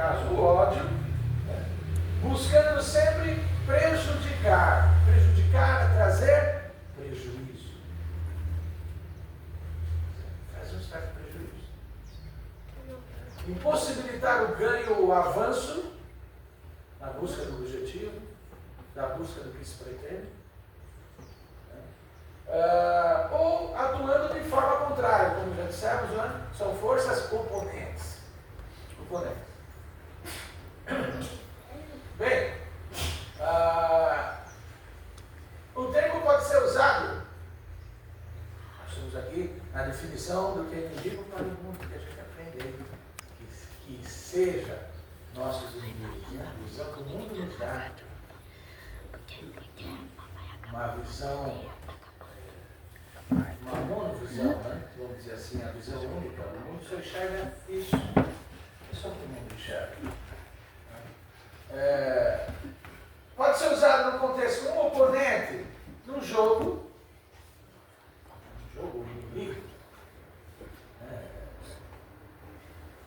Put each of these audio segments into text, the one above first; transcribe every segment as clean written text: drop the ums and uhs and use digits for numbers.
caso o ódio, né? Buscando sempre prejudicar, trazer prejuízo. Traz um certo prejuízo. Impossibilitar o ganho, o avanço na busca do objetivo, da busca do que se pretende, ou atuando de forma contrária, como já dissemos, né? São forças oponentes. Bem, o termo pode ser usado, nós estamos aqui na definição do que é inimigo para o mundo, que a gente aprende que seja nossos inimigos, né? A visão que o mundo nos dá, uma visão, uma monovisão, né? Vamos dizer assim, a visão única. O mundo só enxerga isso, é só o que o mundo enxerga. Pode ser usado no contexto como oponente num jogo inimigo.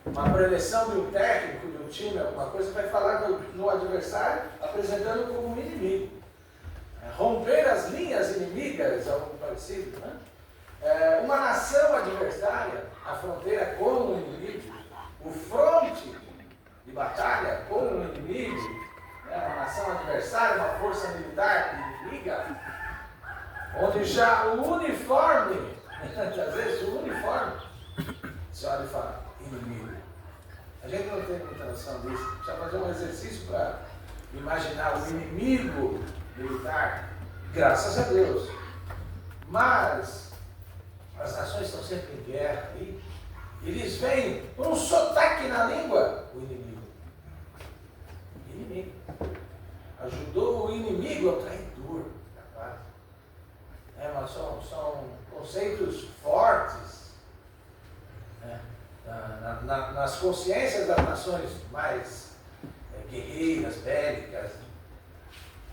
Uma preleção de um técnico, de um time, alguma coisa, vai falar no adversário, apresentando como um inimigo. Romper as linhas inimigas, algo parecido, né? Uma nação adversária, a fronteira como um inimigo, o fronte de batalha como um inimigo, né? Uma nação adversária, uma força militar inimiga, onde já o uniforme, às vezes o uniforme, se olha e fala, inimigo. A gente não tem muita noção disso. Precisa fazer um exercício para imaginar o inimigo militar, graças a Deus. Mas as nações estão sempre em guerra aí. Eles veem por um sotaque na língua o inimigo. Inimigo. Ajudou o inimigo ao traidor da pátria. Mas são conceitos fortes, né? Nas consciências das nações mais guerreiras, bélicas.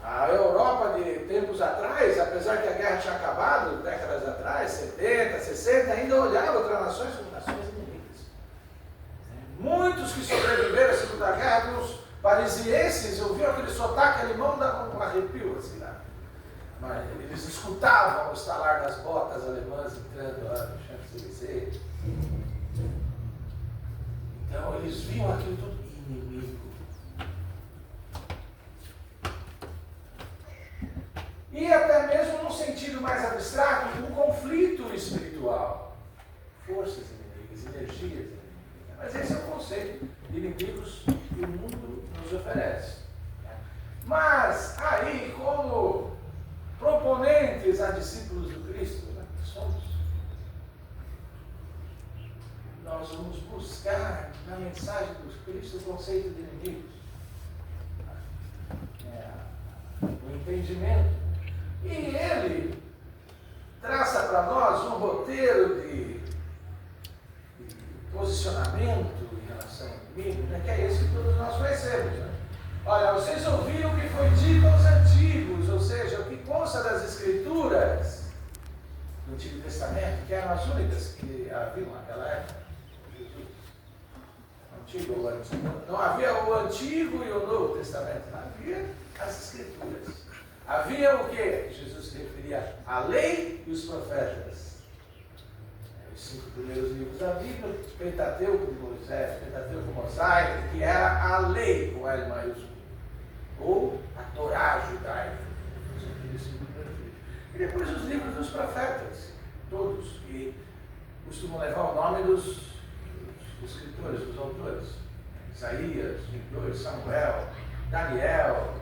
A Europa de tempos atrás, apesar que a guerra tinha acabado, décadas atrás, 70, 60, ainda olhava outras nações como nações inimigas. Muitos que sobreviveram à Segunda Guerra, os parisienses, ouviam aquele sotaque alemão, dava um arrepio assim lá. Mas eles escutavam o estalar das botas alemãs entrando lá no Champs-Élysées. Então eles viam aquilo tudo inimigo. E até mesmo num sentido mais abstrato, um conflito espiritual. Forças inimigas, energias inimigas. Mas esse é o conceito de inimigos que o mundo nos oferece. Mas aí, como proponentes a discípulos do Cristo, né, que somos, nós vamos buscar na mensagem do Cristo o conceito de inimigos. O entendimento. E ele traça para nós um roteiro de posicionamento em relação ao inimigo, né, que é esse que todos nós conhecemos. Né? Olha, vocês ouviram o que foi dito aos antigos, ou seja, o que consta das Escrituras do Antigo Testamento, que eram as únicas que haviam naquela época. Não havia o Antigo e o Novo Testamento, havia as Escrituras. Havia o que? Jesus se referia à lei e os profetas. Os 5 primeiros livros da Bíblia, Pentateuco de Moisés, Pentateuco mosaico, que era a lei com L maiúsculo, ou a Torá judaica. E depois os livros dos profetas, todos, que costumam levar o nome dos escritores, dos autores. Isaías, 22, Samuel, Daniel,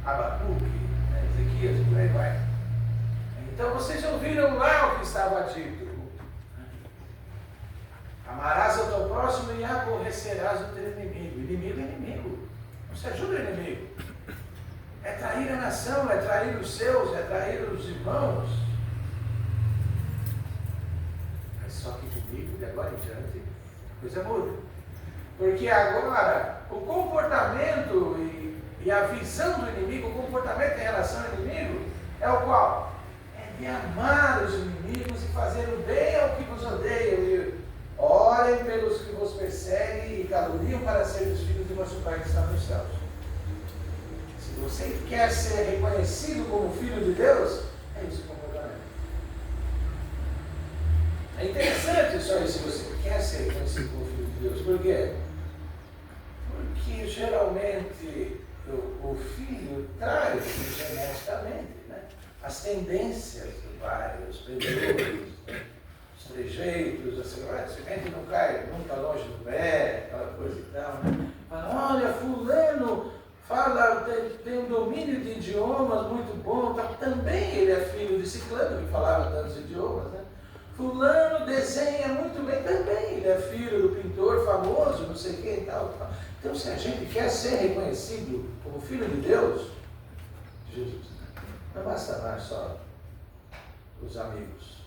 Abacuque, Ezequias, por aí vai. Então vocês ouviram lá o que estava dito. Amarás ao teu próximo e aborrecerás o teu inimigo. Inimigo é inimigo. Não se ajuda o inimigo. É trair a nação, é trair os seus, é trair os irmãos. Mas só que inimigo, de agora em diante, a coisa muda. Porque agora o comportamento e a visão do inimigo, o comportamento em relação ao inimigo, é o qual? É de amar os inimigos e fazer o bem ao que nos odeiam. Orem pelos que vos perseguem e caluniam para serem os filhos de vosso Pai que está nos céus. Se você quer ser reconhecido como filho de Deus, é esse o comportamento. É interessante isso aí, se você quer ser reconhecido como filho de Deus. Por quê? Porque geralmente o filho traz geneticamente, né, as tendências do pai, os pendores, os trejeitos, assim, a semente não cai nunca longe do pé, aquela coisa e tal. Né? Fala, olha, fulano fala, tem um domínio de idiomas muito bom, tá? Também ele é filho de ciclano, que falava tantos idiomas, né? Fulano desenha muito bem, também ele é filho do pintor famoso, não sei quem e tal. Então, se a gente quer ser reconhecido como filho de Deus, Jesus, não basta amar só os amigos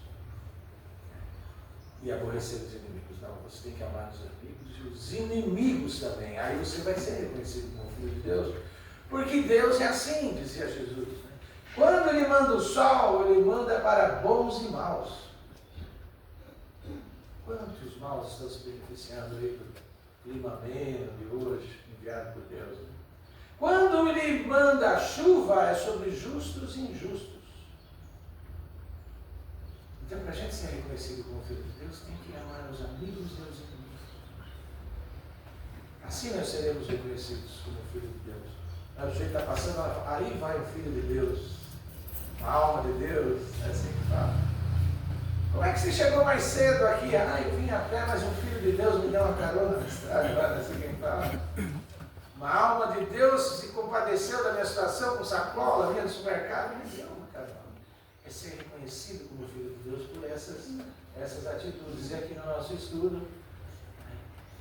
e aborrecer os inimigos. Não, você tem que amar os amigos e os inimigos também. Aí você vai ser reconhecido como filho de Deus, porque Deus é assim, dizia Jesus. Né? Quando Ele manda o sol, Ele manda para bons e maus. Quantos maus estão se beneficiando aí do clima ameno de hoje, enviado por Deus? Né? Quando Ele manda a chuva, é sobre justos e injustos. Então, para a gente ser reconhecido como filho de Deus, tem que amar os amigos e os inimigos. Assim nós seremos reconhecidos como filho de Deus. O sujeito está passando, aí vai o filho de Deus, a alma de Deus, é assim que fala. Como é que você chegou mais cedo aqui? Ah, eu vim a pé, mas um filho de Deus me deu uma carona na estrada, é assim que fala. Uma alma de Deus se compadeceu da minha situação com sacola, vinha no supermercado e me deu uma carona. É ser reconhecido como filho de Deus por essas atitudes. E aqui no nosso estudo,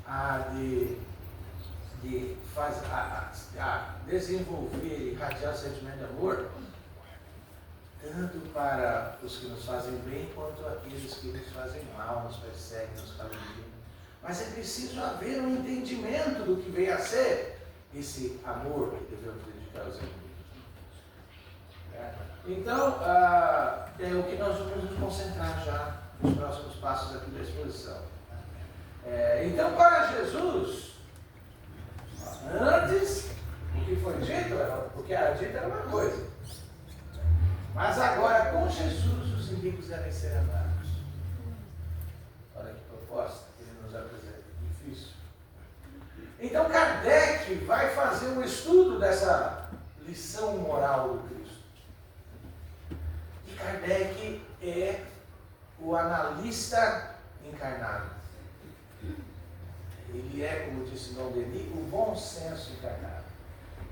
a desenvolver e irradiar o sentimento de amor, tanto para os que nos fazem bem, quanto aqueles que nos fazem mal, nos perseguem, nos caluniam. Mas é preciso haver um entendimento do que veio a ser esse amor que devemos dedicar aos inimigos. Então, é o que nós vamos nos concentrar já nos próximos passos aqui da exposição. Então, para Jesus, antes, o que foi dito, o que era dito era uma coisa. Mas agora, com Jesus, os inimigos devem ser amados. Olha que proposta que ele nos apresenta. Difícil. Então, Kardec vai fazer um estudo dessa lição moral do Cristo. E Kardec é o analista encarnado. Ele é, como disse Dom Denis, o bom senso encarnado.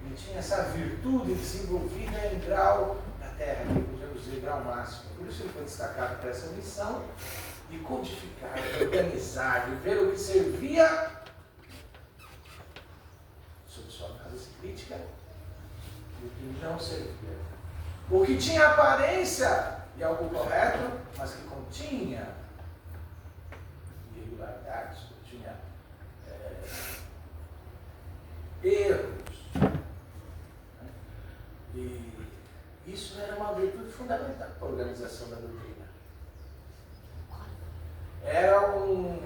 Ele tinha essa virtude desenvolvida em grau da terra, que podemos dizer grau máximo. Por isso ele foi destacado para essa missão de codificar, de organizar, de ver o que servia sob sua análise crítica e o que não servia. O que tinha aparência de algo correto, mas que continha irregularidades, continha erros. E isso era uma virtude fundamental para a organização da doutrina. Era um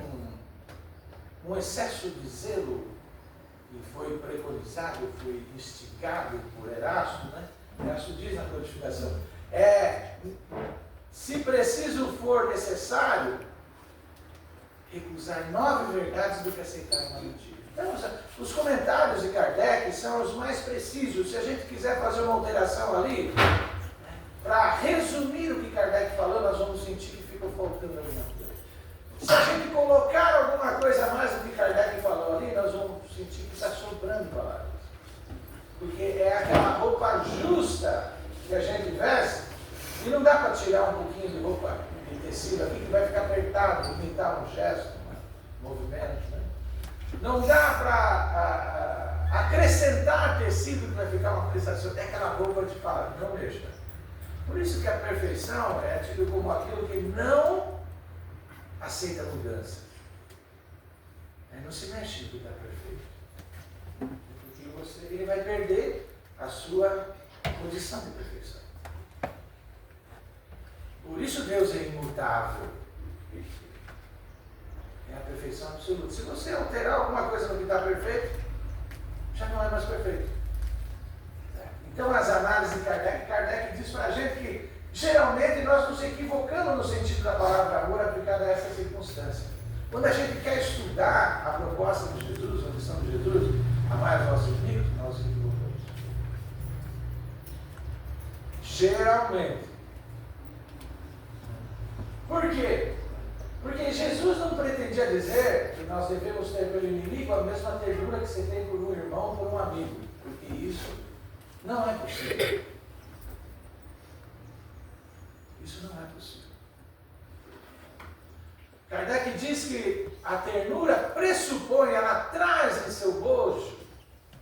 excesso de zelo que foi preconizado, foi instigado por Erasto, né? Erasto diz na codificação, se preciso for necessário, recusar 9 verdades do que aceitar uma mentira. Então, os comentários de Kardec são os mais precisos. Se a gente quiser fazer uma alteração ali, para resumir o que Kardec falou, nós vamos sentir que ficou faltando alguma coisa. Se a gente colocar alguma coisa a mais do que Kardec falou ali, nós vamos sentir que está sobrando palavras. Porque é aquela roupa justa que a gente veste, e não dá para tirar um pouquinho de roupa de tecido aqui, que vai ficar apertado, imitar um gesto, um movimento, né? Não dá para acrescentar tecido que vai ficar uma prestação, até aquela roupa de fala, não deixa. Por isso que a perfeição é tido como aquilo que não aceita mudança. Não se mexe no que está perfeito. Porque ele vai perder a sua condição de perfeição. Por isso Deus é imutável. É a absoluto. Se você alterar alguma coisa no que está perfeito, já não é mais perfeito. Então, as análises de Kardec diz para a gente que, geralmente, nós nos equivocamos no sentido da palavra amor aplicada a essa circunstância. Quando a gente quer estudar a proposta de Jesus, a lição de Jesus, amar os nossos inimigos, nós nos equivocamos. Geralmente. Por quê? Porque Jesus não pretendia dizer que nós devemos ter pelo inimigo a mesma ternura que você tem por um irmão, por um amigo. Porque isso não é possível. Isso não é possível. Kardec diz que a ternura pressupõe, ela traz em seu bojo,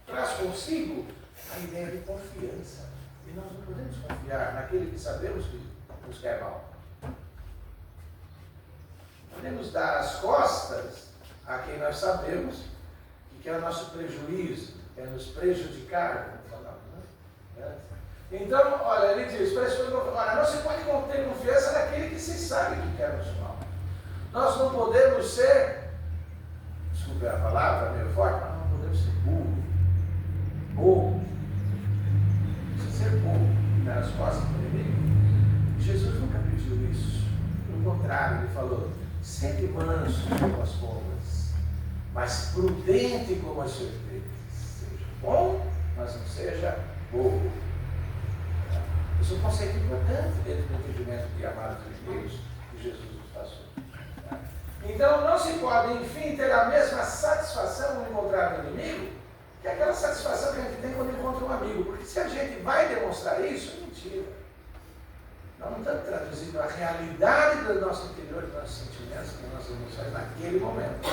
traz consigo a ideia de confiança. E nós não podemos confiar naquele que sabemos que nos quer mal. Podemos dar as costas a quem nós sabemos que quer o nosso prejuízo, quer nos prejudicar. Então, olha, ele diz, olha, não se pode ter confiança naquele que se sabe que quer nos mal. Nós não podemos ser, desculpe a palavra, meio forte, mas não podemos ser burro. Bobo. Precisa ser bobo, dar as costas para o inimigo. Jesus nunca pediu isso. Pelo contrário, ele falou, sempre manso como as pombas, mas prudente como as serpentes. Seja bom, mas não seja bobo. Isso é um conceito importante dentro do entendimento de amar os inimigos que Jesus nos passou. Então, não se pode, enfim, ter a mesma satisfação no encontrar um inimigo que aquela satisfação que a gente tem quando encontra um amigo. Porque se a gente vai demonstrar isso, é mentira. Nós não estamos traduzindo a realidade do nosso interior, dos nossos sentimentos, das nossas emoções naquele momento.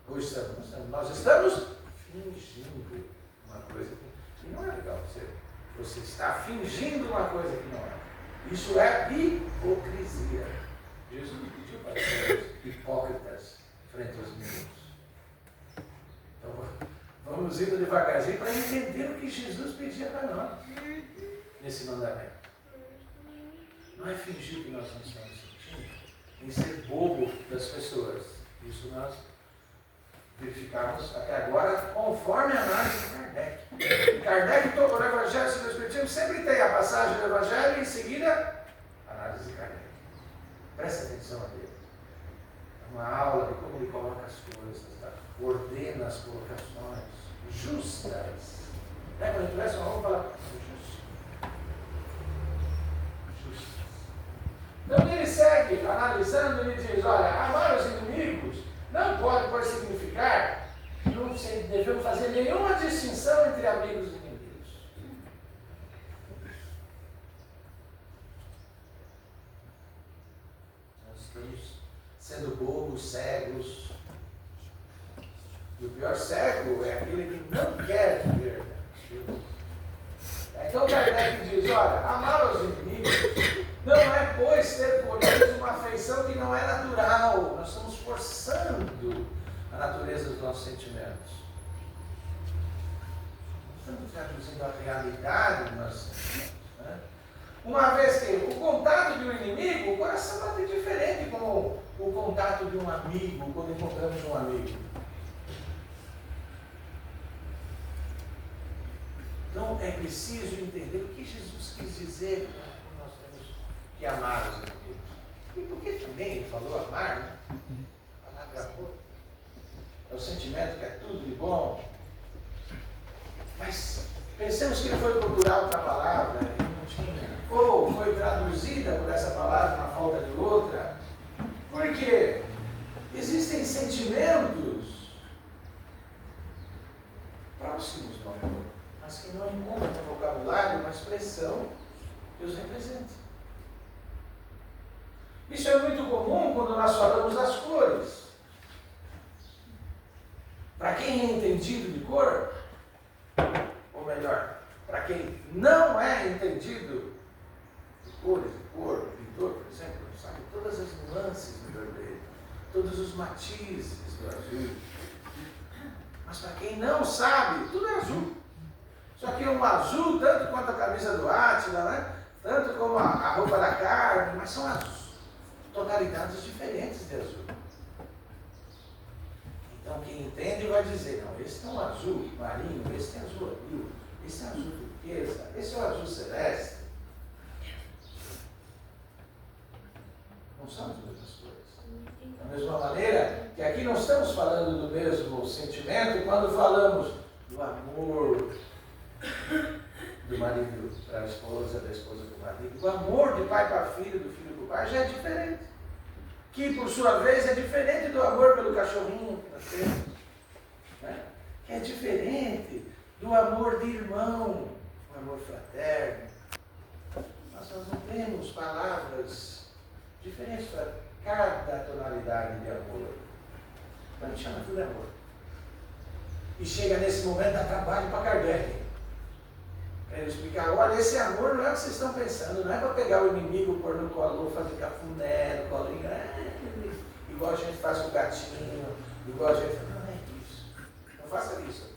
Nós estamos fingindo uma coisa que não é legal. Você está fingindo uma coisa que não é. Isso é hipocrisia. Jesus não pediu para sermos hipócritas frente aos inimigos. Então, vamos indo devagarzinho para entender o que Jesus pedia para nós nesse mandamento. Não é fingir que nós não estamos sentindo, nem ser bobo das pessoas. Isso nós verificamos até agora conforme a análise de Kardec. Kardec, todo o Evangelho segundo o Espiritismo, sempre tem a passagem do Evangelho e em seguida a análise de Kardec. Presta atenção a ele. É uma aula de como ele coloca as coisas, tá? Ordena as colocações justas. Quando ele tivesse uma aula, fala justo. Então ele segue analisando e diz, olha, amar os inimigos não pode por significar que não devemos fazer nenhuma distinção entre amigos e inimigos. Nós estamos sendo bobos, cegos. E o pior cego é aquele que não quer ver. Então Kardec diz, olha, amar os inimigos não é, pois, ter por eles uma afeição que não é natural. Nós estamos forçando a natureza dos nossos sentimentos. Estamos traduzindo a realidade dos nossos sentimentos. Né? Uma vez que o contato de um inimigo, o coração bate diferente com o contato de um amigo, quando encontramos um amigo. Então é preciso entender o que Jesus quis dizer quando nós temos que amar os inimigos. E por que também ele falou amar, né? A palavra amor é o sentimento que é tudo de bom. Mas pensemos que ele foi procurar outra palavra e não tinha. Ou foi traduzida por essa palavra na falta de outra. Por quê? Existem sentimentos próximos do amor, mas que não encontram no vocabulário uma expressão que os represente. Isso é muito comum quando nós falamos das cores. Para quem é entendido de cor, ou melhor, para quem não é entendido de cores, de cor, o pintor, por exemplo, sabe todas as nuances do vermelho, todos os matizes do azul. Mas para quem não sabe, tudo é azul. Só que um azul, tanto quanto a camisa do Átila, né? Tanto como a roupa da Carmen, mas são azuis. tonalidades diferentes de azul. Então quem entende vai dizer, não, esse é um azul marinho, esse é azul azul, esse é azul turquesa, esse é o azul celeste. Não são as mesmas coisas. Da mesma maneira que aqui não estamos falando do mesmo sentimento quando falamos do amor do marido para a esposa, da esposa para o marido. O amor de pai para filho, do filho para o pai já é diferente. Que, por sua vez, é diferente do amor pelo cachorrinho que nós temos. Né? Que é diferente do amor de irmão, o amor fraterno. Nós não temos palavras diferentes para cada tonalidade de amor. Mas a gente chama tudo de amor. E chega nesse momento, dá trabalho para Kardec. Para ele explicar, olha, esse amor não é o que vocês estão pensando, não é para pegar o inimigo, pôr no colo, fazer cafuné, no colinho, igual a gente faz com o gatinho, igual a gente faz. Não é isso. Não faça isso.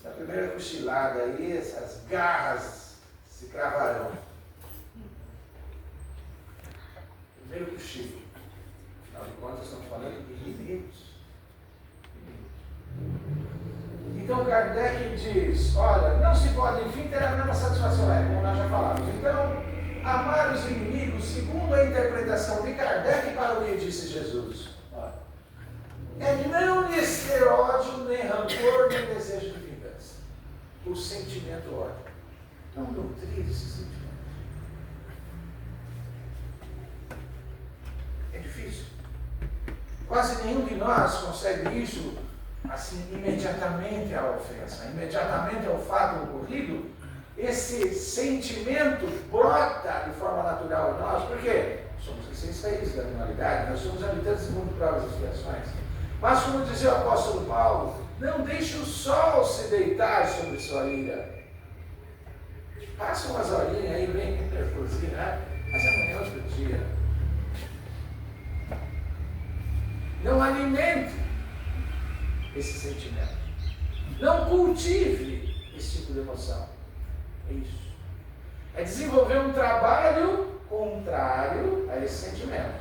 Na primeira cochilada aí, essas garras se cravarão. Primeiro cochilo. Afinal de contas, estamos falando de inimigos. Então Kardec diz, olha, não se pode, enfim, ter a mesma satisfação, como nós já falamos. Então, amar os inimigos, segundo a interpretação de Kardec, para o que disse Jesus, olha, é não lhes ter ódio, nem rancor, nem desejo de vingança. O sentimento ódio. Não nutrir esse sentimento. É difícil. Quase nenhum de nós consegue isso assim, imediatamente à ofensa, imediatamente ao fato ocorrido. Esse sentimento brota de forma natural em nós, porque somos licenciados da humanidade, nós somos habitantes do mundo para as expiações. Mas, como dizia o apóstolo Paulo, não deixe o sol se deitar sobre sua ira. Passa umas horinhas aí, bem nervosinho, né? Mas amanhã é outro dia. Não alimente esse sentimento. Não cultive esse tipo de emoção. É isso. É desenvolver um trabalho contrário a esse sentimento.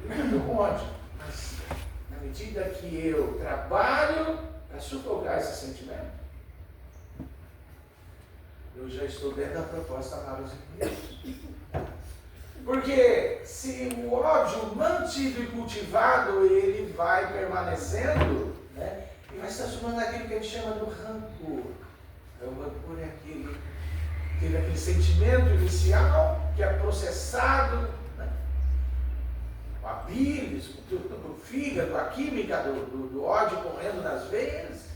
Não com ódio, mas na medida que eu trabalho para sufocar esse sentimento, eu já estou dentro da proposta amar os inimigos. Porque se o ódio mantido e cultivado, ele vai permanecendo, né? E vai se transformando naquilo que a gente chama do rancor. O rancor é aquele sentimento inicial que é processado, né? A bilis, o fígado, a química do ódio correndo nas veias.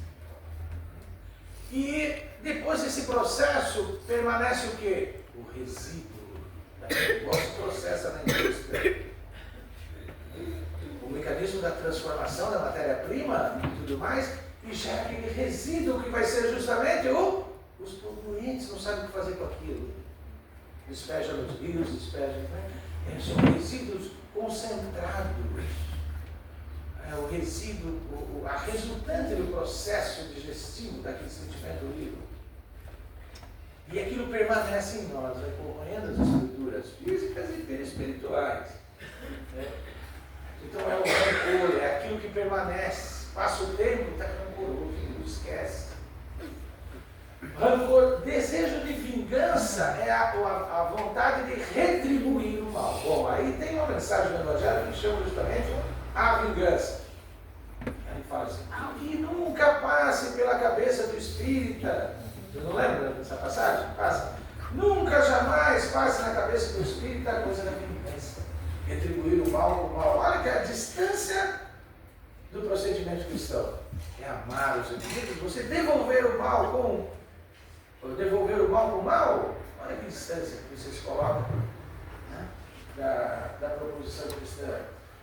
E depois desse processo permanece o quê? O resíduo. Igual se processa na indústria. O mecanismo da transformação da matéria-prima e tudo mais, e gera aquele resíduo que vai ser justamente os poluentes não sabem o que fazer com aquilo. Despeja nos rios, despeja. São resíduos concentrados. É o resíduo, a resultante do processo digestivo daquele sentimento horrível. E aquilo permanece em nós, vai corroendo as estruturas físicas e perispirituais. Né? Então é o rancor, é aquilo que permanece. Passa o tempo, está rancoroso, não esquece. Rancor, desejo de vingança é a vontade de retribuir o mal. Bom, aí tem uma mensagem do Evangelho que chama justamente a vingança. Ele fala assim, que nunca passe pela cabeça do espírita. Você não lembra dessa passagem? Passa. Nunca, jamais passe na cabeça do espírito a coisa da vingança. Retribuir o mal com o mal. Olha que a distância do procedimento cristão é amar os inimigos. Você devolver o mal com o mal. Olha que distância que vocês colocam, né? da proposição cristã.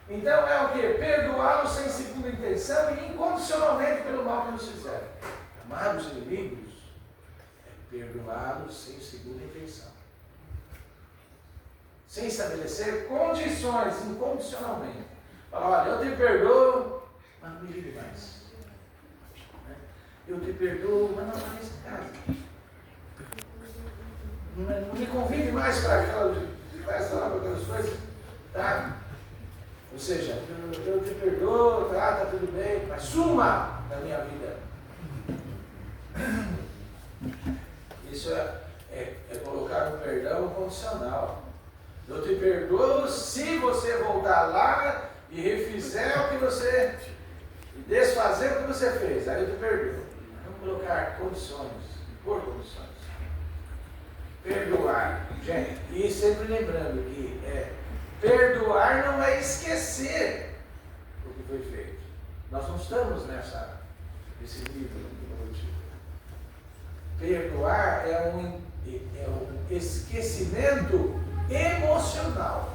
Então é o quê? Perdoá-los sem segunda intenção e incondicionalmente pelo mal que nos fizeram. Amar os inimigos. Perdoá-los sem segunda intenção. Sem estabelecer condições, incondicionalmente. Fala, olha, eu te perdoo, mas não me ligue mais. Eu te perdoo, mas não mais em casa. Não me convide mais para aquela festa lá, para aquelas coisas. Tá? Ou seja, eu te perdoo, tá tudo bem, mas suma da minha vida. Isso é colocar um perdão condicional. Eu te perdoo se você voltar lá e refizer o que você, desfazer o que você fez. Aí eu te perdoo. Vamos colocar condições, por condições. Perdoar. Gente, e sempre lembrando que perdoar não é esquecer o que foi feito. Nós não estamos nesse nível evolutivo. Perdoar é um esquecimento emocional.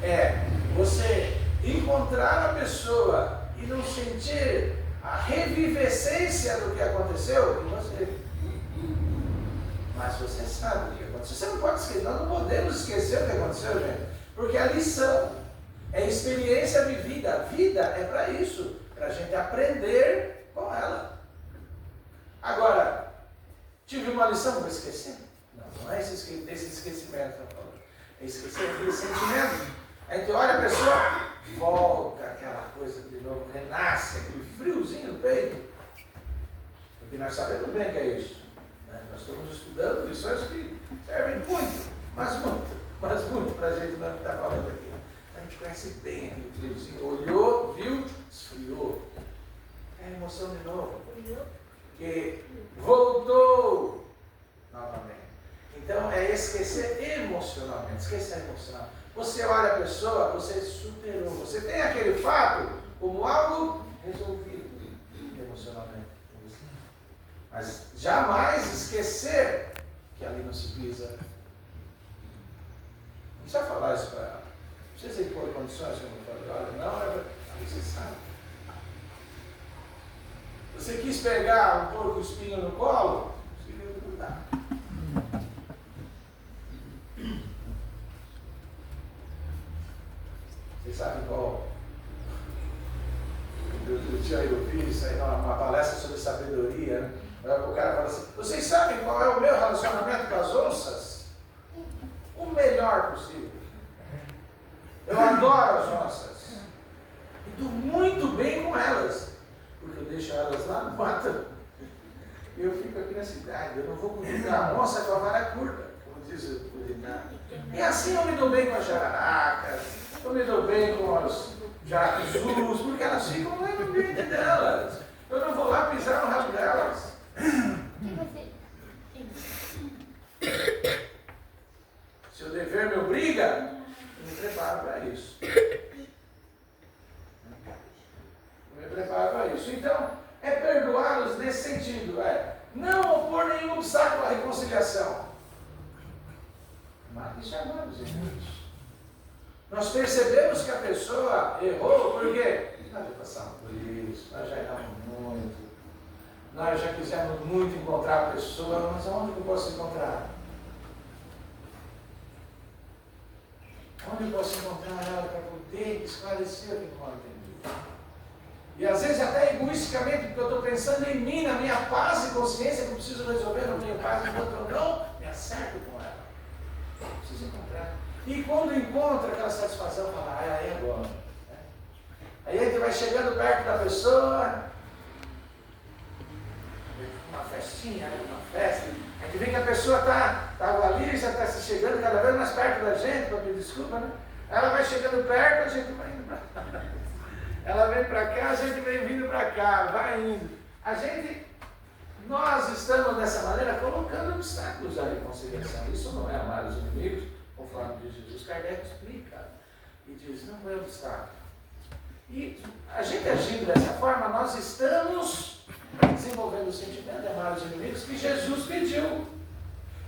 É você encontrar a pessoa e não sentir a revivescência do que aconteceu em você. Mas você sabe o que aconteceu. Você não pode esquecer. Nós não podemos esquecer o que aconteceu, gente. Porque a lição é experiência vivida. A vida é para isso. Para a gente aprender com ela. Agora, tive uma lição, vou esquecer? Não é esse esquecimento que eu falo. É esquecer aquele sentimento. A gente olha a pessoa, volta aquela coisa de novo, renasce, aquele friozinho no peito. Porque nós sabemos bem que é isso. Nós estamos estudando lições que servem muito, mas muito para a gente não estar falando aqui. A gente conhece bem aquele friozinho. Olhou, viu, esfriou. É a emoção de novo. Que voltou novamente. Então é esquecer emocionalmente, esquecer emocional. Você olha a pessoa, você superou, você tem aquele fato como algo resolvido emocionalmente. Mas jamais esquecer que ali não se pisa. Não precisa falar isso para ela. Não precisa impor condições, como eu falei, olha, não, você sabe. Você quis pegar um porco espinho no colo? Você viu que não dá. Vocês sabem qual? Eu tinha ouvido isso aí numa palestra sobre sabedoria, né? O cara fala assim, vocês sabem qual é o meu relacionamento com as onças? O melhor possível. Eu adoro as onças. E estou muito bem com elas. Porque eu deixo elas lá no mato. E eu fico aqui na cidade. Eu não vou cuidar a onça com a vara curta, como diz o ditado. E assim eu me dou bem com as jararacas, eu me dou bem com as jaracuzus, porque elas ficam lá no ambiente delas. Eu não vou lá pisar no rabo delas. Se o dever me obriga, eu me preparo para isso. Eu me preparo para isso. Então, é perdoá-los nesse sentido. Não opor nenhum obstáculo à reconciliação. Mas isso é amor, gente. Nós percebemos que a pessoa errou porque nós já passamos por isso, nós já erramos muito. Nós já quisemos muito encontrar a pessoa, mas onde eu posso encontrar? Onde eu posso encontrar ela para poder esclarecer o que não entendi? E às vezes até egoisticamente, porque eu estou pensando em mim, na minha paz e consciência que eu preciso resolver, não tenho paz, enquanto eu não me acerto com ela. Eu preciso encontrar. E quando encontra aquela satisfação, fala, aí agora. Aí a gente vai chegando perto da pessoa, uma festinha, uma festa, a gente vê que a pessoa estava ali, já está se chegando cada vez mais perto da gente, para pedir desculpa, né? Ela vai chegando perto, a gente vai indo para cá. Ela vem para cá, a gente vem vindo para cá, vai indo. Nós estamos dessa maneira colocando obstáculos à reconciliação. Isso não é amar os inimigos, conforme diz Jesus. Kardec explica e diz, não é obstáculo. E a gente agindo dessa forma, nós estamos desenvolvendo o sentimento de amar os inimigos que Jesus pediu.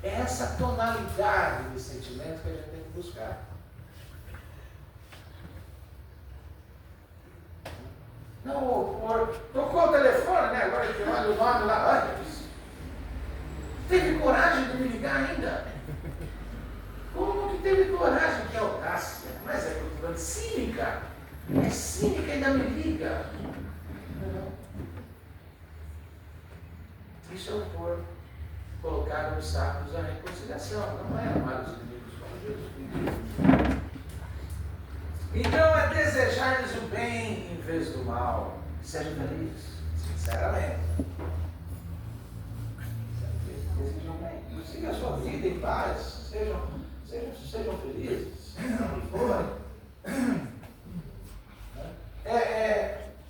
É essa tonalidade de sentimento que a gente tem que buscar. Não, tocou o telefone, né? Agora que olha o nome lá, olha, teve coragem de me ligar ainda? Como que teve coragem? Que audácia, mas é cultura cínica. É cínica e ainda me liga. Não. Isso é por colocar obstáculos à reconciliação. Não é amar os inimigos como Deus pediu. Então é desejar-lhes o bem em vez do mal. Seja feliz, sinceramente. Desejam bem. Siga a sua vida em paz. Sejam felizes.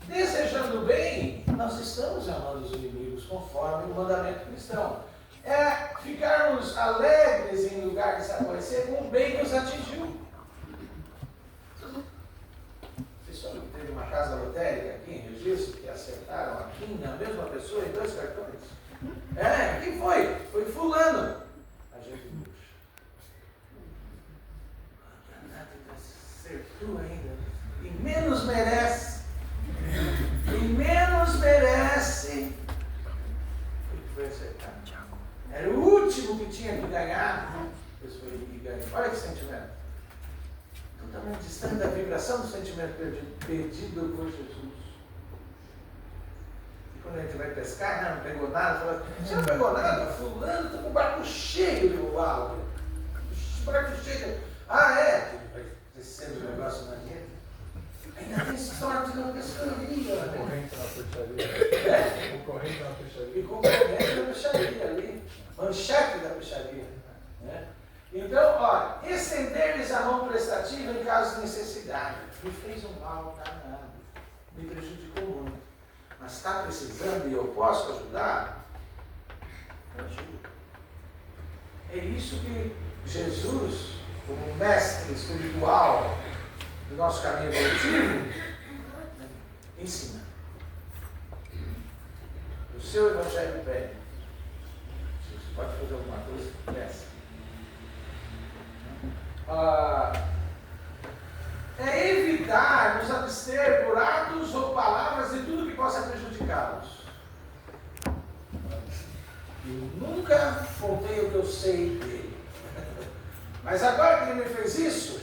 Desejando bem, nós estamos amando os inimigos conforme o mandamento cristão. É ficarmos alegres em lugar de se aborrecer com o bem que os atingiu. Vocês sabem que teve uma casa lotérica aqui em Registro que acertaram aqui na mesma pessoa em 2 cartões? Quem foi? Foi fulano. A gente puxa. Acertou ainda. E menos merece. Foi acertar. Era o último que tinha que ganhar. Depois foi e ganhou. Olha que sentimento. Totalmente distante da vibração do sentimento perdido por Jesus. E quando a gente vai pescar, não pegou nada. Fala, você não pegou nada? Fulano está com o barco cheio de uau. O barco cheio. Vai descendo o negócio na gente. Ainda tem sorte na pescaria. Concorrente na peixaria. Concorrente na peixaria. E concorrente na peixaria ali. Manchete da peixaria. Né? Então, olha, estender-lhes a mão prestativa em caso de necessidade. Me fez um mal danado. Me prejudicou muito. Mas está precisando e eu posso ajudar? Eu ajudo. É isso que Jesus, como mestre espiritual do nosso caminho evolutivo, ensina. O seu evangelho pede. Você pode fazer alguma coisa? Peça. É evitar nos abster por atos ou palavras de tudo que possa prejudicá-los. Eu nunca contei o que eu sei dele. Mas agora que ele me fez isso,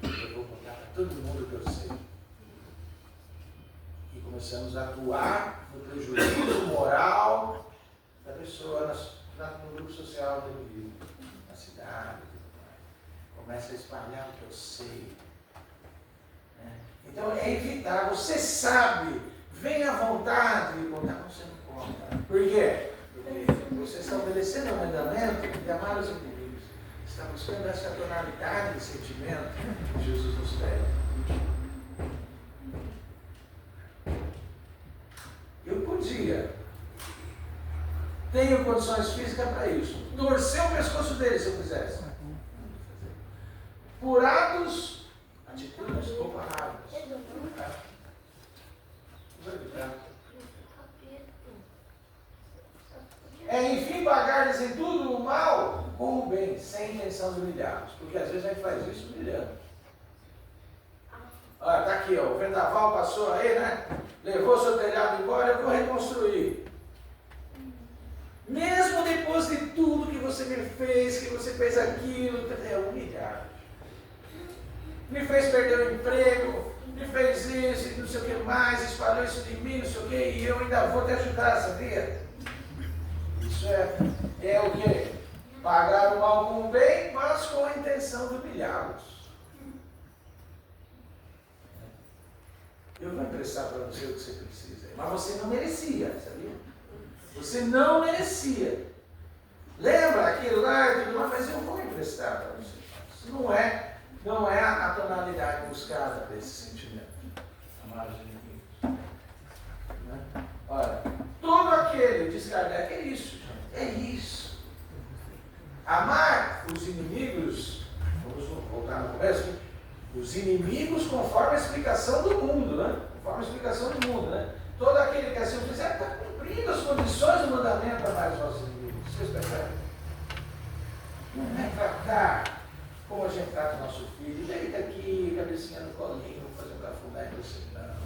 eu vou contar para todo mundo o que eu sei. E começamos a atuar no prejuízo moral da pessoa no grupo social que ele vive, na cidade. Começa a espalhar o que eu sei. Então é evitar. Você sabe, vem à vontade de contar, você não conta. Por quê? Porque você está obedecendo ao mandamento de amar os inimigos. Está buscando essa tonalidade de sentimento que Jesus nos pede. Eu podia. Tenho condições físicas para isso. Torcer o pescoço dele se eu quisesse. Por atos, atitudes ou palavras. Enfim, pagar-lhes em tudo o mal com o bem, sem intenção de humilhá-los. Porque às vezes a gente faz isso humilhando. Olha, está aqui, o vendaval passou aí, né? Levou seu telhado embora, eu vou reconstruir. Mesmo depois de tudo que você me fez, que você fez aquilo, é humilhar. Me fez perder o emprego, me fez isso, não sei o que mais, espalhou isso de mim, não sei o que, e eu ainda vou te ajudar, sabia? Isso é o quê? Pagar o mal com o bem, mas com a intenção de humilhá-los. Eu vou emprestar para você o que você precisa, mas você não merecia, sabia? Você não merecia. Lembra aquilo lá e tudo mais, mas eu vou emprestar para você. Isso não é a tonalidade buscada desse sentimento. Amar os inimigos. Olha, todo aquele, diz Kardec, é isso, gente. É isso. Amar os inimigos, vamos voltar no começo, os inimigos conforme a explicação do mundo, né? Conforme a explicação do mundo, né? Todo aquele que assim fizer está cumprindo as condições do mandamento a amar os nossos inimigos. Vocês percebem? Não é tratar como a gente trata o nosso filho, deita aqui, cabecinha no colinho, vou fazer um cafuné com você, não.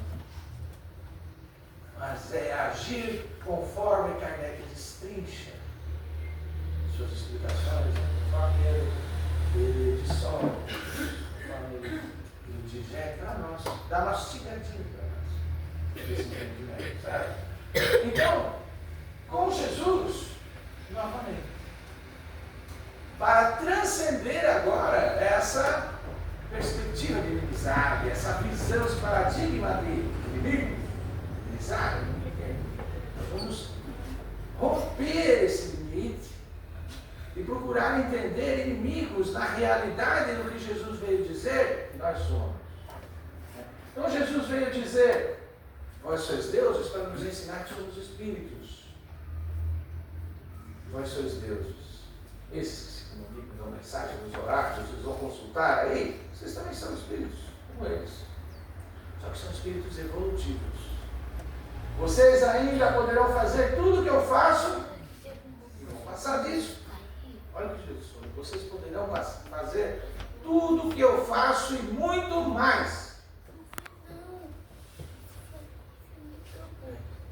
Mas é agir conforme Kardec destrincha suas explicações, conforme ele dissolve, conforme ele digere para nós, dá mastigadinho para nós, esse entendimento, sabe? Então, com Jesus, novamente, para transcender agora essa perspectiva de inimizade, essa visão, esse paradigma de inimigo, inimizade, nós vamos romper esse limite e procurar entender inimigos na realidade do que Jesus veio dizer que nós somos. Então Jesus veio dizer: vós sois deuses, para nos ensinar que somos espíritos. Vós sois deuses. Esses que se comunicam, dão mensagem nos oráculos, vocês vão consultar aí, vocês também são espíritos, como eles. Só que são espíritos evolutivos. Vocês ainda poderão fazer tudo o que eu faço e vão passar disso. Olha o que Jesus falou. Vocês poderão fazer tudo o que eu faço e muito mais.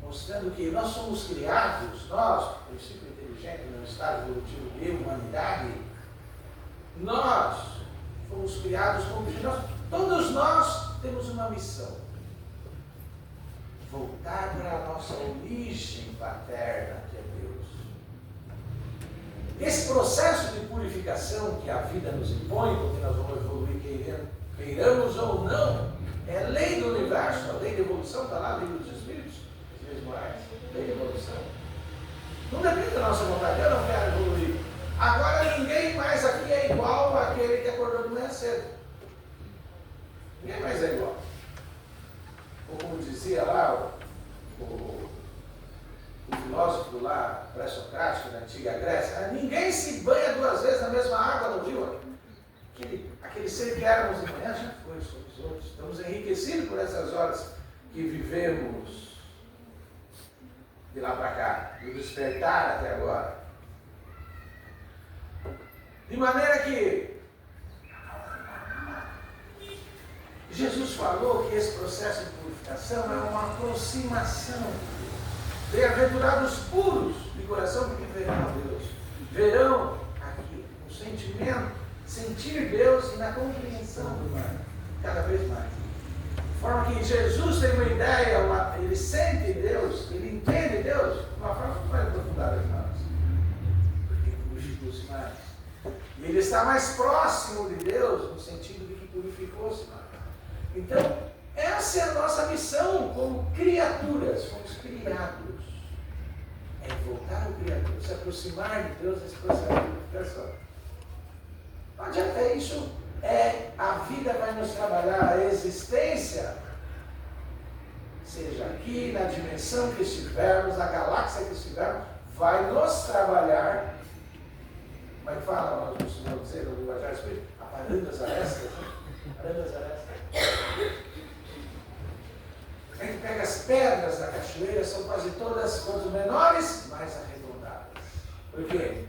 Mostrando que nós somos criados, nós, princípio inteligente, no estado evolutivo de humanidade, nós fomos criados como nós, todos nós temos uma missão: voltar para a nossa origem paterna, que é Deus. Esse processo de purificação que a vida nos impõe, porque nós vamos evoluir queiramos ou não, é lei do universo, a lei da evolução, está lá, a lei dos espíritos, as leis morais, lei da evolução. Não depende da nossa vontade, eu não quero evoluir. Agora ninguém mais aqui é igual àquele que acordou de manhã cedo. Ninguém mais é igual. Ou como dizia lá o filósofo lá pré-socrático da antiga Grécia, ninguém se banha 2 vezes na mesma água no rio. Aquele ser que éramos de manhã já foi sobre os outros. Estamos enriquecidos por essas horas que vivemos de lá para cá, do despertar até agora. De maneira que Jesus falou que esse processo de purificação é uma aproximação. Bem-aventurados puros de coração, porque verão Deus. Verão aqui o sentimento, sentir Deus e na compreensão do humano, cada vez mais. De forma que Jesus tem uma ideia, ele sente Deus, ele entende Deus de uma forma muito mais aprofundada que nós. Porque purificou-se mais. E ele está mais próximo de Deus, no sentido de que purificou-se mais. Então, essa é a nossa missão como criaturas, fomos criados. É voltar ao Criador, se aproximar de Deus nesse processo de purificação. Não adianta isso, a vida vai nos trabalhar, a existência, seja aqui, na dimensão que estivermos, na galáxia que estivermos, vai nos trabalhar. Como é que fala, nós costumamos dizer no linguajar espírita? Aparando as arestas, né? Aparando as arestas. A gente pega as pedras da cachoeira, são quase todas, quanto menores, mais arredondadas. Por quê?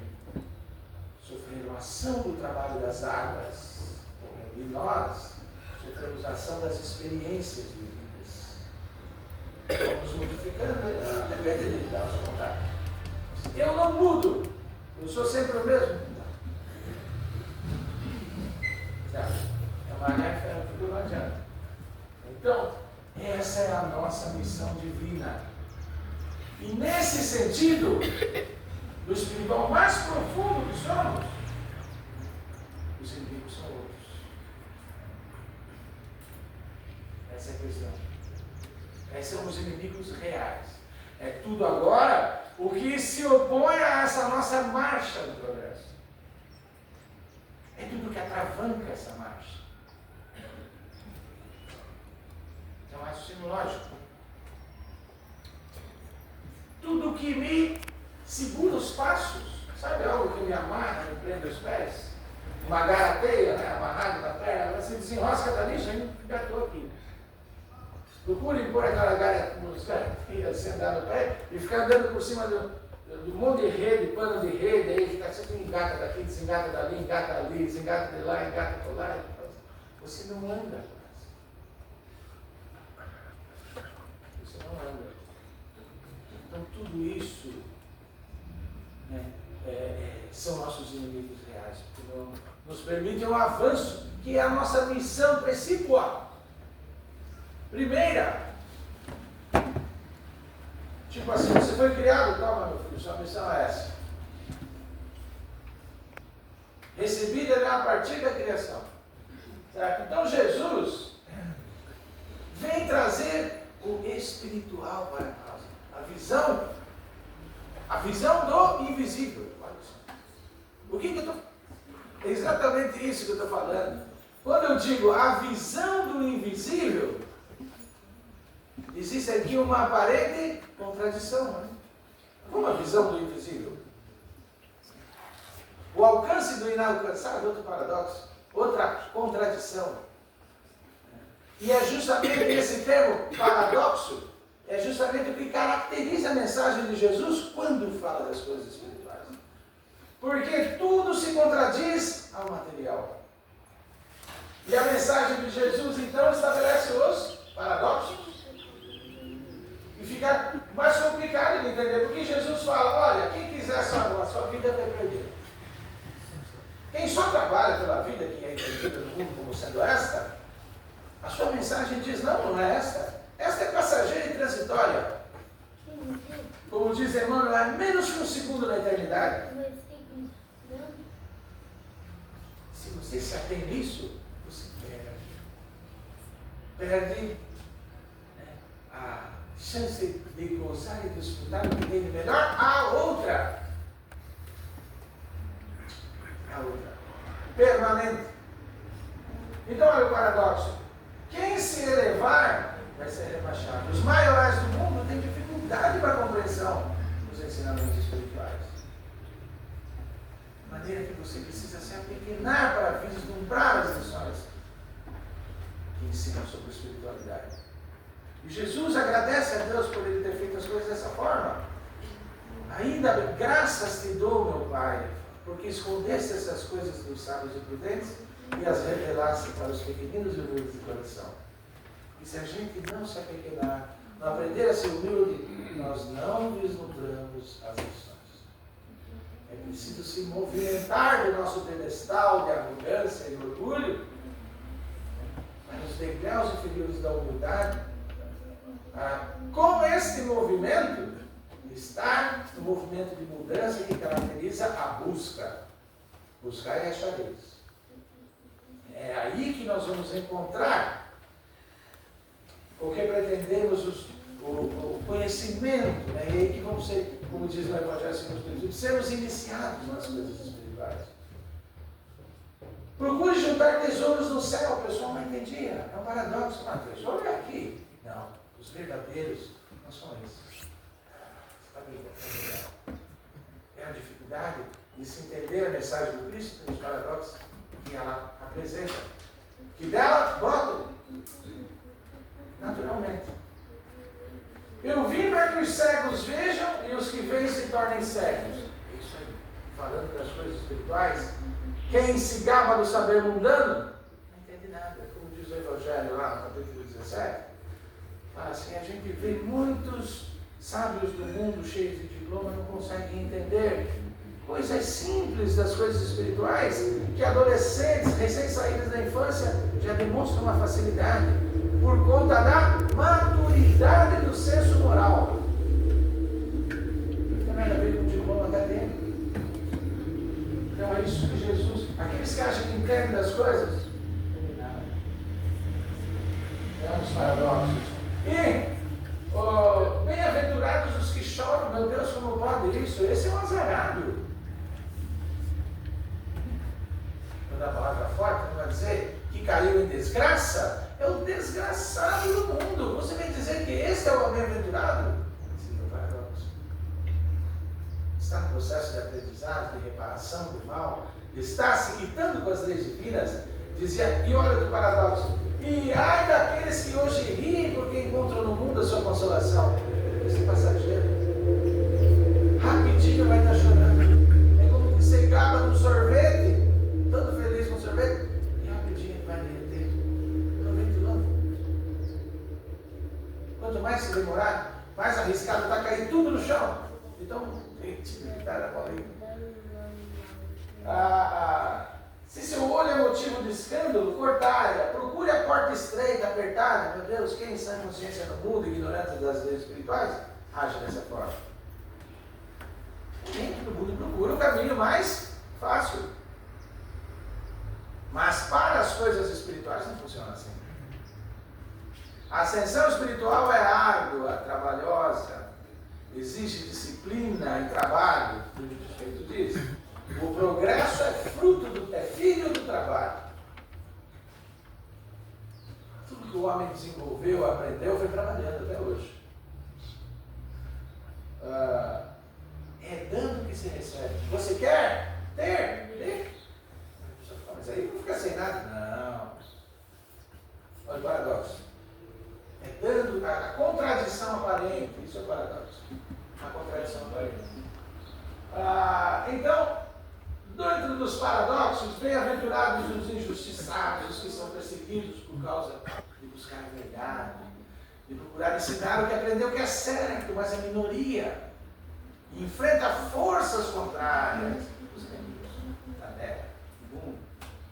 Sofreram a ação do trabalho das águas. E nós sofremos a ação das experiências vividas. Vamos modificando, depende de dar nossa vontade. Eu não mudo, eu sou sempre o mesmo. É uma regra que não adianta. Então, essa é a nossa missão divina. E nesse sentido, do espiritual mais profundo que somos, os inimigos são outros. Essa é a questão. Esses são os inimigos reais. É tudo agora o que se opõe a essa nossa marcha do progresso. É tudo que atravanca essa marcha. É um raciocínio lógico. Tudo que me segura os passos, sabe algo que me amarra, me prende os pés? Uma garateia, né, amarrada na perna, ela se desenrosca dali, já engatou aqui. Procure pôr aquela garateia assim, andar no pé e ficar andando por cima do monte de rede, pano de rede, aí que está sempre engata daqui, desengata dali, engata ali, desengata de lá, engata por lá. Você não anda. Você não anda. Então tudo isso, né, são nossos inimigos reais, porque não nos permitem um avanço, que é a nossa missão principal. Primeira, tipo assim, você foi criado, calma meu filho, sua missão é essa. Recebida a partir da criação. Certo? Então Jesus vem trazer o espiritual para nós. A visão do invisível. O que eu estou... É exatamente isso que eu estou falando. Quando eu digo a visão do invisível, existe aqui uma aparente contradição. Né? Como a visão do invisível? O alcance do inalcançável, outro paradoxo, outra contradição. E é justamente esse termo, paradoxo, é justamente o que caracteriza a mensagem de Jesus quando fala das coisas espirituais. Porque tudo se contradiz ao material. E a mensagem de Jesus, então, estabelece os paradoxos. E fica mais complicado de entender, porque Jesus fala, olha, quem quiser salvar a sua vida vai perder. Quem só trabalha pela vida, que é entendida no mundo como sendo esta, a sua mensagem diz, não é esta. Esta é passageira e transitória. Como diz Emmanuel, é menos que um segundo na eternidade. Se você se atém nisso, você perde a chance de gozar e desfrutar o que tem de melhor a outra. Permanente. Então, olha o paradoxo. Quem se elevar vai ser rebaixado. Os maiores do mundo têm dificuldade para a compreensão dos ensinamentos espirituais. De maneira que você precisa se apequenar para vislumbrar as lições que ensinam sobre a espiritualidade. E Jesus agradece a Deus por ele ter feito as coisas dessa forma. Ainda graças te dou, meu Pai, porque escondeste essas coisas dos sábios e prudentes e as revelaste para os pequeninos e humildes de coração. E se a gente não se apequenar, não aprender a ser humilde, nós não vislumbramos as lições. É preciso se movimentar do nosso pedestal de arrogância e orgulho para os degraus inferiores da humildade. Com este movimento, estar no movimento de mudança que caracteriza a busca. Buscar e achareis. É aí que nós vamos encontrar o que pretendemos, o conhecimento, né? E aí que vamos ser, como diz no Evangelho segundo o Espiritismo, sermos iniciados nas coisas espirituais. Procure juntar tesouros no céu. O pessoal não entendia. É um paradoxo. Mas tesouro é aqui. Não. Os verdadeiros não são esses. É a dificuldade de se entender a mensagem do Cristo nos paradoxos que ela apresenta. Que dela brotam naturalmente. Eu vim para que os cegos vejam e os que veem se tornem cegos. É isso aí. Falando das coisas espirituais, quem se gaba do saber mundano não entende nada. Como diz o Evangelho lá no capítulo 17. Fala assim, a gente vê muitos sábios do mundo cheios de diploma não conseguem entender coisas simples das coisas espirituais que adolescentes recém-saídos da infância já demonstram uma facilidade por conta da maturidade do senso moral. Não tem nada a ver com o diploma acadêmico. Então é isso que Jesus, aqueles que acham que entendem das coisas, não tem nada. É um dos paradoxos. E bem-aventurados os que choram, meu Deus, como pode isso? Esse é um azarado. Quando a palavra forte, não vai dizer que caiu em desgraça, é o desgraçado do mundo. Você vem dizer que esse é o bem-aventurado? Esse é o paradoxo. Está no processo de aprendizado, de reparação do mal, está se quitando com as leis divinas, dizia, e olha do paradoxo. E ai daqueles que hoje riem porque encontram no mundo a sua consolação. Esse passageiro, rapidinho vai estar chorando. É como que você gaba num sorvete, todo feliz com sorvete, e rapidinho vai derreter. Estou ventilando. Quanto mais se demorar, mais arriscado está cair tudo no chão. Então, está na bolinha. Se seu olho é motivo de escândalo, cortai-a. Procure a porta estreita, apertada. Meu Deus, quem sem consciência no mundo, ignorante das leis espirituais, age dessa forma. Nem todo mundo procura o caminho mais fácil. Mas para as coisas espirituais não funciona assim. A ascensão espiritual é árdua, trabalhosa, exige disciplina e trabalho, como o Espírito diz. O progresso é filho do trabalho. Tudo que o homem desenvolveu, aprendeu, foi trabalhando até hoje. É dando que se recebe. Você quer ter? Dê. Mas aí não fica sem nada. Não. Olha o paradoxo. É dando a contradição aparente. Isso é paradoxo. A contradição aparente. Então, dentro dos paradoxos, bem-aventurados os injustiçados, os que são perseguidos por causa de buscar a verdade, de procurar ensinar o que aprendeu que é certo, mas é minoria. E enfrenta forças contrárias, os inimigos da terra, do mundo,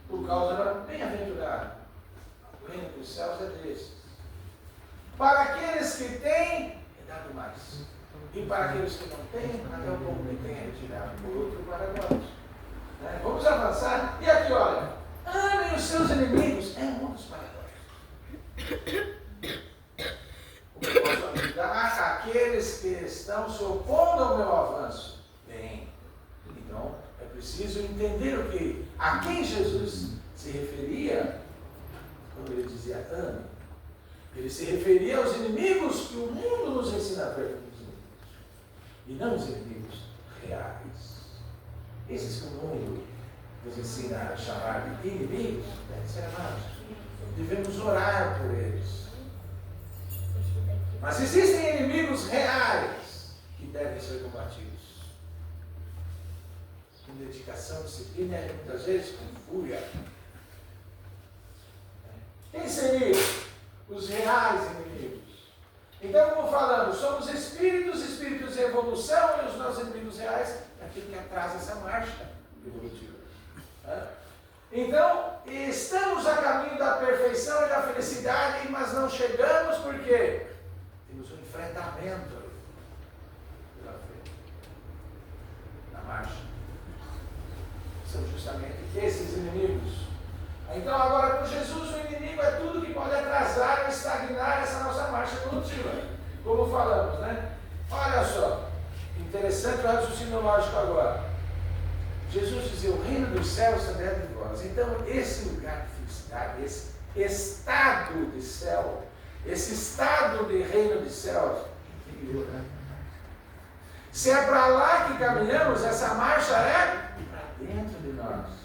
por causa da bem-aventurado. O reino dos céus é desses. Para aqueles que têm, é dado mais. E para aqueles que não têm, até o pouco que tem é retirado por outro paradoxo. Vamos avançar. E aqui, olha, amem os seus inimigos. É um dos paradoxos. O que eu posso ajudar aqueles que estão se opondo ao meu avanço? Bem, então é preciso entender a quem Jesus se referia quando ele dizia ame. Ele se referia aos inimigos que o mundo nos ensina a ver como os inimigos. E não os inimigos reais. Esses que o mundo nos ensina a chamar de inimigos, devem ser amados. Devemos orar por eles. Mas existem inimigos reais que devem ser combatidos. Com dedicação, disciplina e muitas vezes com fúria. Quem seriam os reais inimigos? Então, como falamos, somos espíritos de evolução, e os nossos inimigos reais é aquilo que atrasa essa marcha evolutiva. Então, estamos a caminho da perfeição e da felicidade, mas não chegamos porque temos um enfrentamento pela frente, na marcha. São justamente esses inimigos. Então, agora com Jesus, o inimigo é tudo que pode atrasar ou estagnar essa nossa marcha evolutiva. Como falamos, né? Olha só, interessante o raciocínio lógico agora. Jesus dizia, o reino dos céus está dentro de vós. Então, esse lugar de felicidade, esse estado de céu, esse estado de reino de céus, se é para lá que caminhamos, essa marcha é para dentro de nós.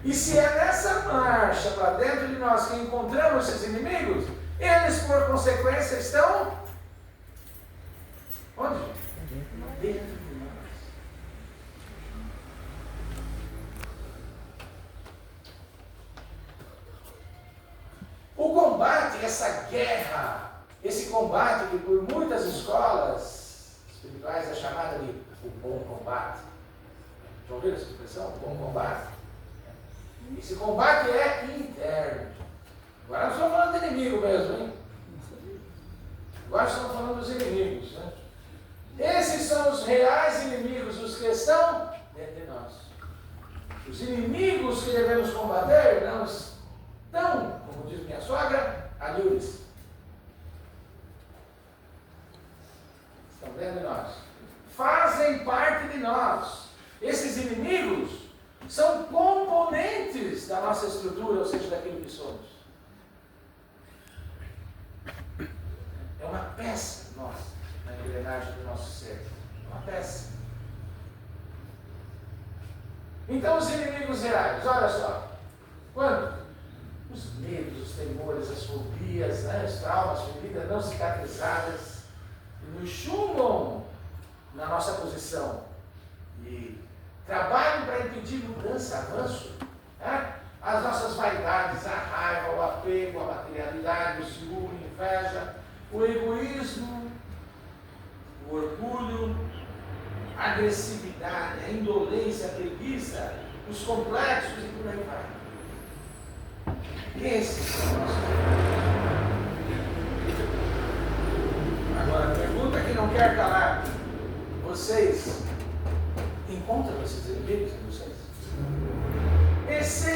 E se é nessa marcha para dentro de nós que encontramos esses inimigos, eles, por consequência, estão onde? Dentro de nós. O combate, essa guerra, esse combate que por muitas escolas espirituais é chamada de o bom combate. Já ouviram essa expressão? O bom combate. Esse combate é interno. Agora não estamos falando de inimigo mesmo, hein? Agora estamos falando dos inimigos, né? Esses são os reais inimigos, os que estão dentro de nós. Os inimigos que devemos combater não estão, como diz minha sogra, alhures. Estão dentro de nós. Fazem parte de nós. Esses inimigos são componentes da nossa estrutura, ou seja, daquilo que somos. É uma peça nossa, na engrenagem do nosso ser. Uma peça. Então, os inimigos reais, olha só. Quando? Os medos, os temores, as fobias, né? Os traumas, feridas não cicatrizadas, nos chumbam na nossa posição. E trabalham para impedir mudança, avanço, né? As nossas vaidades, a raiva, o apego, a materialidade, o ciúme, a inveja, o egoísmo, o orgulho, a agressividade, a indolência, a preguiça, os complexos e por aí vai. Esses são os nossos inimigos. Agora, a pergunta que não quer calar: vocês encontram esses inimigos em vocês? E se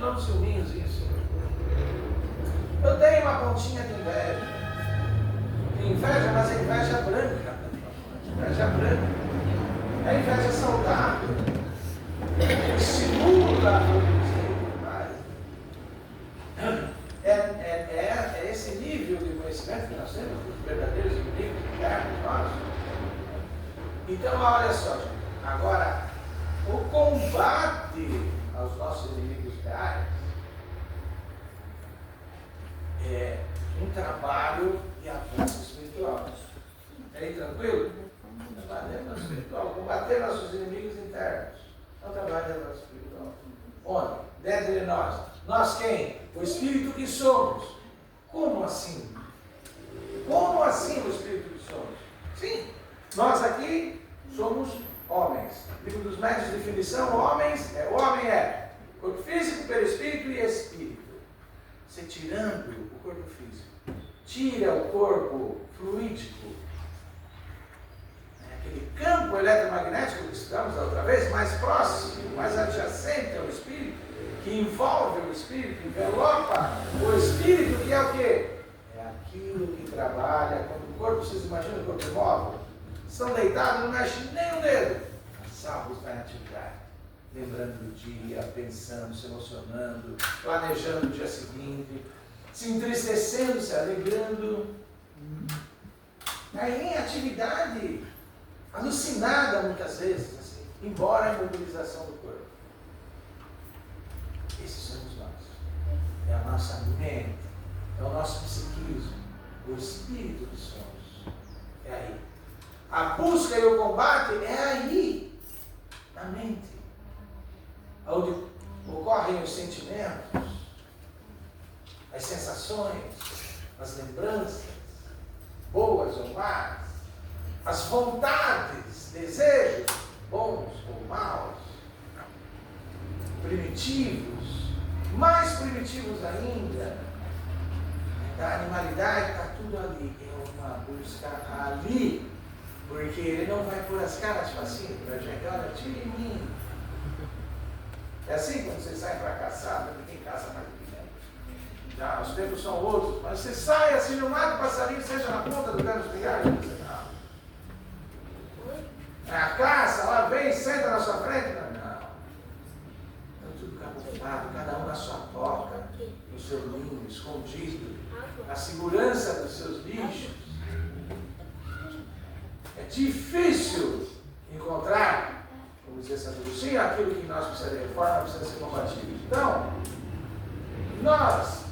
dou um ciúminhozinho assim. Eu tenho uma pontinha de inveja. Tem inveja, mas é inveja branca. Inveja branca. É inveja saudável. Estimula é esse nível de conhecimento que nós temos dos verdadeiros inimigos internos nossos. Então, olha só, gente. Agora, o combate aos nossos inimigos reais é um trabalho de avanço espiritual. Aí, tranquilo? Trabalho espiritual. Combater nossos inimigos internos. É um trabalho de avanço espiritual. Onde? Dentro de nós. Nós quem? O Espírito que somos. Como assim? Como assim o Espírito que somos? Sim, nós aqui somos homens. Livro dos Médios, definição, homens, o homem é corpo físico, perispírito e espírito. Você tirando o corpo físico, tira o corpo fluídico, aquele campo eletromagnético que estudamos da outra vez, mais próximo, mais adjacente ao espírito, que envolve o espírito, envelopa o espírito, que é o quê? É aquilo que trabalha, quando o corpo, vocês imaginam o corpo imóvel? Estão deitados, não mexe nem o dedo. A salva está em atividade, lembrando do dia, pensando, se emocionando, planejando o dia seguinte, se entristecendo, se alegrando. Aí em atividade, alucinada muitas vezes, assim, embora a imobilização do corpo. Esses somos nós. É a nossa mente, é o nosso psiquismo, o espírito que somos. É aí. A busca e o combate é aí, na mente, onde ocorrem os sentimentos, as sensações, as lembranças, boas ou más, as vontades, desejos, bons ou maus, primitivos, mais primitivos ainda, da animalidade, está tudo ali, é uma busca ali. Porque ele não vai pôr as caras de facinho para a gente, olha, tira em mim. É assim quando você sai para caçar, ninguém caça mais do que tem. Já, os tempos são outros, mas você sai assim no mato, o passarinho seja na ponta do cano de viagem, você não. É a caça, lá vem, senta na sua frente, não. Está tudo camuflado, cada um na sua toca, no seu ninho, escondido, na segurança dos seus bichos. É difícil encontrar, como dizia Santo Agostinho, aquilo que nós precisamos de reforma, precisa ser combatido. Então, nós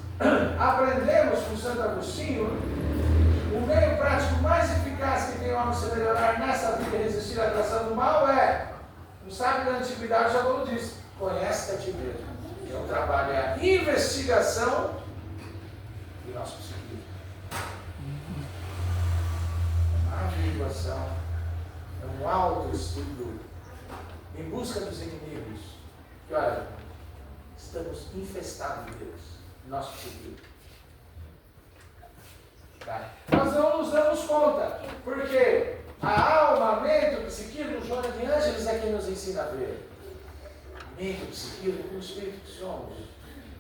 aprendemos com Santo Agostinho o meio prático mais eficaz que tem o homem se melhorar nessa vida e resistir à atração do mal é, um sábio da antiguidade já como disse, conhece a ti mesmo. É um trabalho, é a investigação do nosso psiquismo. A averiguação é um autoestudo em busca dos inimigos. Que olha, estamos infestados de Deus, nosso psiquismo. Tá? Nós não nos damos conta, porque a alma, a mente, o psiquismo, Joana de Ângeles é quem nos ensina a ver. A mente, o psiquismo, com o espírito que somos.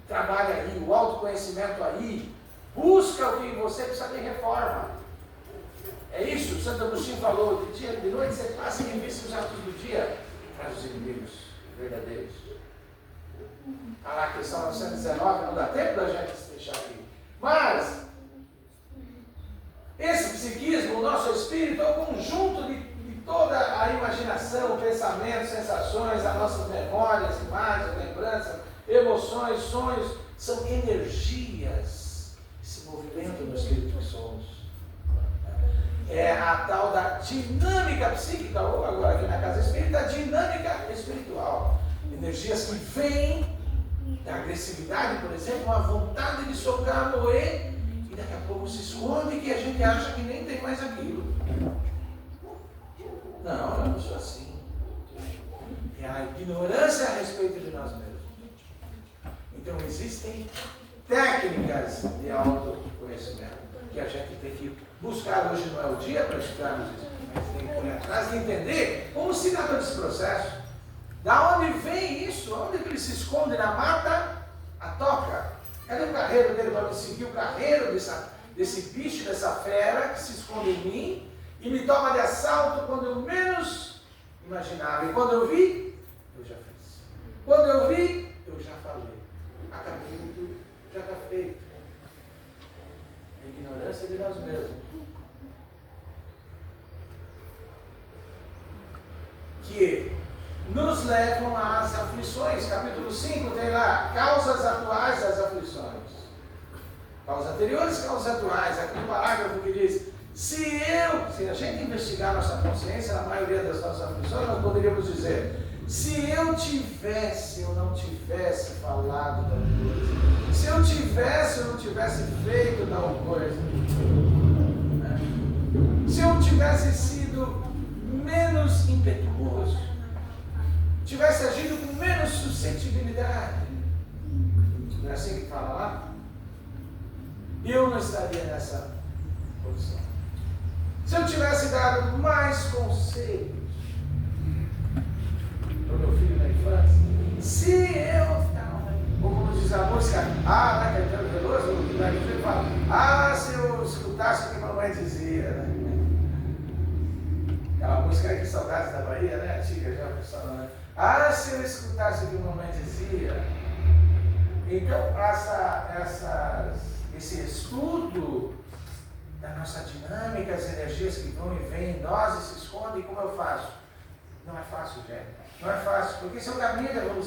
Trabalha aí, o autoconhecimento aí. Busca o que você precisa de reforma. É isso, o Santo Agostinho falou, de dia, de noite você passa em vista os atos do dia, traz os inimigos verdadeiros. Está lá a questão 919, não dá tempo da gente se deixar aqui. Mas, esse psiquismo, o nosso espírito, é o conjunto de toda a imaginação, pensamentos, sensações, as nossas memórias, imagens, lembranças, emoções, sonhos, são energias que se movimentam no espírito que somos. É a tal da dinâmica psíquica, ou agora aqui na casa espírita, a dinâmica espiritual. Energias que vêm da agressividade, por exemplo, uma vontade de socar, moer, e daqui a pouco se esconde que a gente acha que nem tem mais aquilo. Não, eu não sou assim. É a ignorância a respeito de nós mesmos. Então existem técnicas de autoconhecimento que a gente tem que buscar. Hoje não é o dia para estudarmos isso, mas tem que ir atrás e entender como se dá todo esse processo. Da onde vem isso? Onde que ele se esconde na mata carreiro dele para me seguir o carreiro desse bicho, dessa fera que se esconde em mim e me toma de assalto quando eu menos imaginava. E quando eu vi, eu já fiz. Quando eu vi, eu já falei. Acabei tudo, já está feito. A ignorância de nós mesmos. Que nos levam às aflições. Capítulo 5 tem lá, causas atuais das aflições. Causas anteriores, causas atuais. Aqui no parágrafo que diz, se a gente investigar nossa consciência, na maioria das nossas aflições, nós poderíamos dizer, se eu não tivesse falado tal coisa, se eu não tivesse feito tal coisa, né? Se eu tivesse sido menos impetuoso, tivesse agido com menos suscetibilidade, não é assim que fala lá? Eu não estaria nessa posição. Se eu tivesse dado mais conselhos para o meu filho na infância, se eu, ou como diz a música, Caetano Veloso, o filho fala, se eu escutasse o que a mamãe dizia, né? Aquela música aí, que saudades da Bahia, né? Antiga já, pessoal, né? Se eu escutasse o que a mamãe dizia. Então, esse estudo da nossa dinâmica, as energias que vão e vêm em nós e se escondem, como eu faço? Não é fácil, gente. Não é fácil, porque esse é o caminho da evolução.